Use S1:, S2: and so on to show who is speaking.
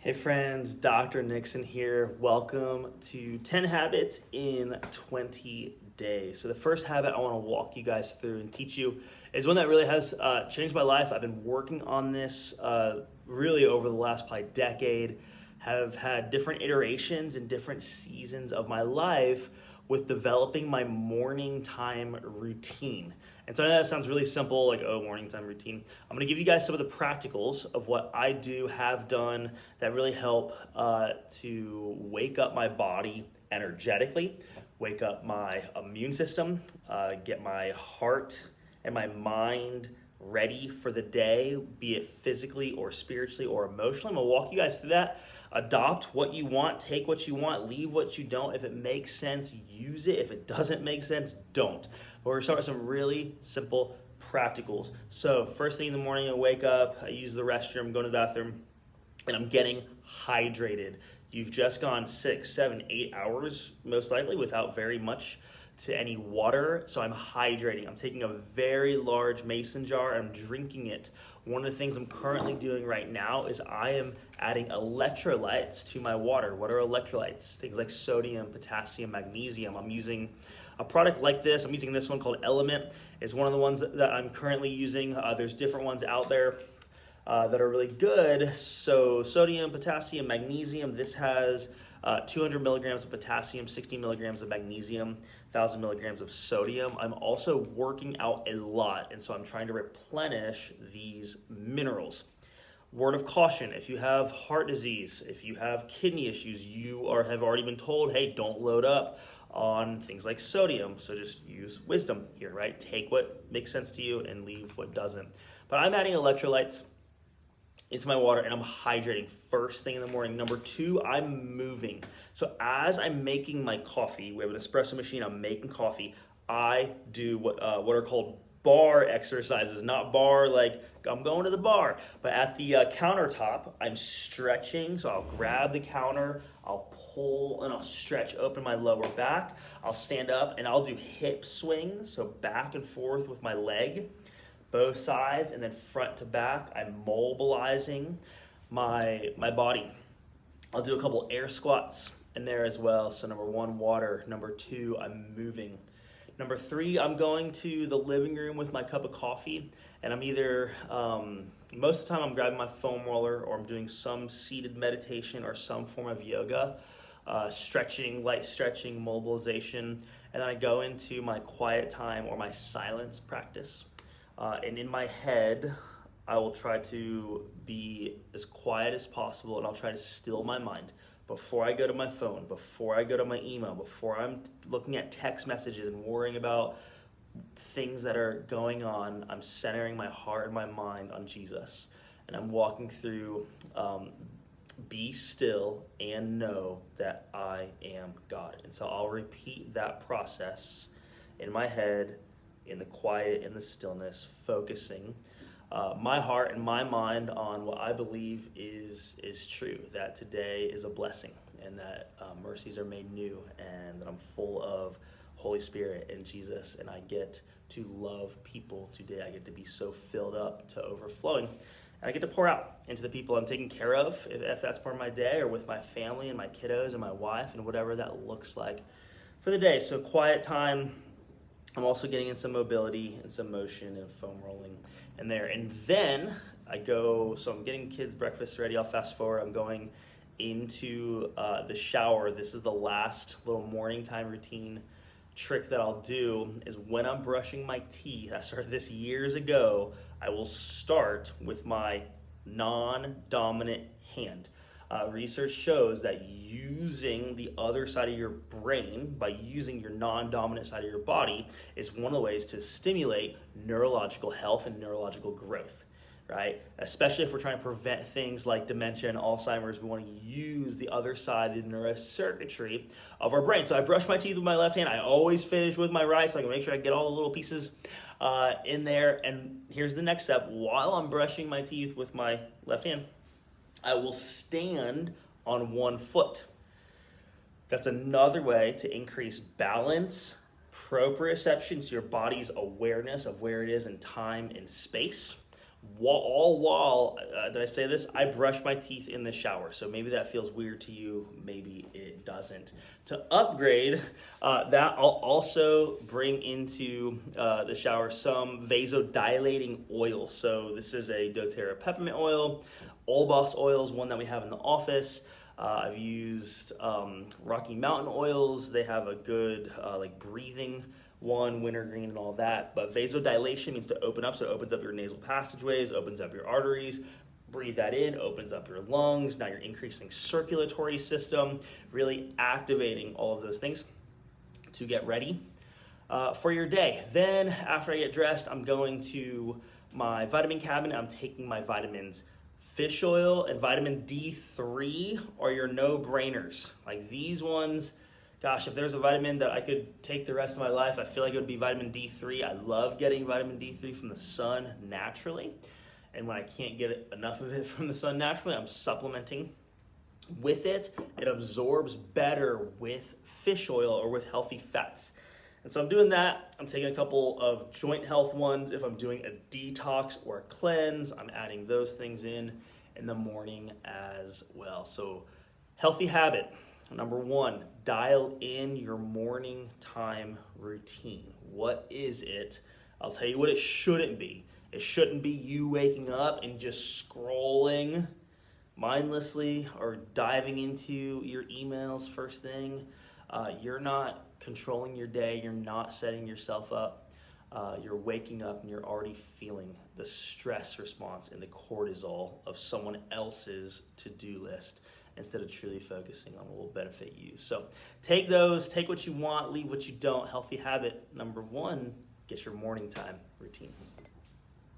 S1: Hey friends, Dr. Nixon here. Welcome to 10 Habits in 20 Days. So the first habit I want to walk you guys through and teach you is one that really has changed my life. I've been working on this really over the last probably decade, have had different iterations and different seasons of my life with developing my morning time routine. And so I know that sounds really simple, like, oh, morning time routine. I'm gonna give you guys some of the practicals of what I do, have done, that really help to wake up my body energetically, wake up my immune system, get my heart and my mind ready for the day, be it physically or spiritually or emotionally. I'm gonna walk you guys through that. Adopt what you want, take what you want, leave what you don't. If it makes sense, use it. If it doesn't make sense, don't. But we're gonna start with some really simple practicals. So first thing in the morning, I wake up, I use the restroom, go to the bathroom, and I'm getting hydrated. You've just gone 6, 7, 8 hours, most likely, without very much to any water. So I'm hydrating. I'm taking a very large mason jar and I'm drinking it. One of the things I'm currently doing right now is I am adding electrolytes to my water. What are electrolytes? Things like sodium, potassium, magnesium. I'm using a product like this. I'm using this one called Element. It's one of the ones that I'm currently using. There's different ones out there that are really good. So sodium, potassium, magnesium. This has 200 milligrams of potassium, 60 milligrams of magnesium, 1,000 milligrams of sodium. I'm also working out a lot, and so I'm trying to replenish these minerals. Word of caution, if you have heart disease, if you have kidney issues, have already been told, hey, don't load up on things like sodium. So just use wisdom here, right? Take what makes sense to you and leave what doesn't. But I'm adding electrolytes into my water and I'm hydrating first thing in the morning. Number 2, I'm moving. So as I'm making my coffee, we have an espresso machine, I'm making coffee, I do what are called bar exercises, not bar like I'm going to the bar, but at the countertop, I'm stretching. So I'll grab the counter, I'll pull and I'll stretch open my lower back. I'll stand up and I'll do hip swings, so back and forth with my leg, both sides, and then front to back. I'm mobilizing my body. I'll do a couple air squats in there as well. So number 1, water. Number 2, I'm moving. Number 3, I'm going to the living room with my cup of coffee, and I'm either, most of the time I'm grabbing my foam roller or I'm doing some seated meditation or some form of yoga, stretching, light stretching, mobilization, and then I go into my quiet time or my silence practice. And in my head, I will try to be as quiet as possible, and I'll try to still my mind before I go to my phone, before I go to my email, before I'm looking at text messages and worrying about things that are going on. I'm centering my heart and my mind on Jesus, and I'm walking through be still and know that I am God. And so I'll repeat that process in my head, in the quiet, in the stillness, focusing my heart and my mind on what I believe is true, that today is a blessing and that mercies are made new and that I'm full of Holy Spirit and Jesus, and I get to love people today. I get to be so filled up to overflowing, and I get to pour out into the people I'm taking care of, if that's part of my day, or with my family and my kiddos and my wife and whatever that looks like for the day. So quiet time. I'm also getting in some mobility and some motion and foam rolling in there. And then so I'm getting kids' breakfast ready. I'll fast forward. I'm going into the shower. This is the last little morning time routine trick that I'll do, is when I'm brushing my teeth. I started this years ago. I will start with my non-dominant hand. Research shows that using the other side of your brain, by using your non-dominant side of your body, is one of the ways to stimulate neurological health and neurological growth, right? Especially if we're trying to prevent things like dementia and Alzheimer's, we want to use the other side of the neurocircuitry of our brain. So I brush my teeth with my left hand. I always finish with my right, so I can make sure I get all the little pieces in there. And here's the next step. While I'm brushing my teeth with my left hand, I will stand on one foot. That's another way to increase balance, proprioception, so your body's awareness of where it is in time and space, all while, did I say this? I brush my teeth in the shower. So maybe that feels weird to you. Maybe it doesn't. To upgrade, that I'll also bring into the shower some vasodilating oil. So this is a doTERRA peppermint oil. All Boss oil is one that we have in the office. I've used Rocky Mountain oils. They have a good like breathing one, wintergreen and all that. But vasodilation means to open up, so it opens up your nasal passageways, opens up your arteries. Breathe that in, opens up your lungs. Now you're increasing circulatory system, really activating all of those things to get ready for your day. Then after I get dressed, I'm going to my vitamin cabinet. I'm taking my vitamins. Fish oil and vitamin D3 are your no-brainers. Like these ones, gosh, if there's a vitamin that I could take the rest of my life, I feel like it would be vitamin D3. I love getting vitamin D3 from the sun naturally. And when I can't get enough of it from the sun naturally, I'm supplementing with it. It absorbs better with fish oil or with healthy fats. And so I'm doing that. I'm taking a couple of joint health ones. If I'm doing a detox or a cleanse, I'm adding those things in the morning as well. So healthy habit. Number one, dial in your morning time routine. What is it? I'll tell you what it shouldn't be. It shouldn't be you waking up and just scrolling mindlessly or diving into your emails first thing. You're not controlling your day. You're not setting yourself up. You're waking up and you're already feeling the stress response and the cortisol of someone else's to-do list instead of truly focusing on what will benefit you. So take those, take what you want, leave what you don't. Healthy habit number one, get your morning time routine.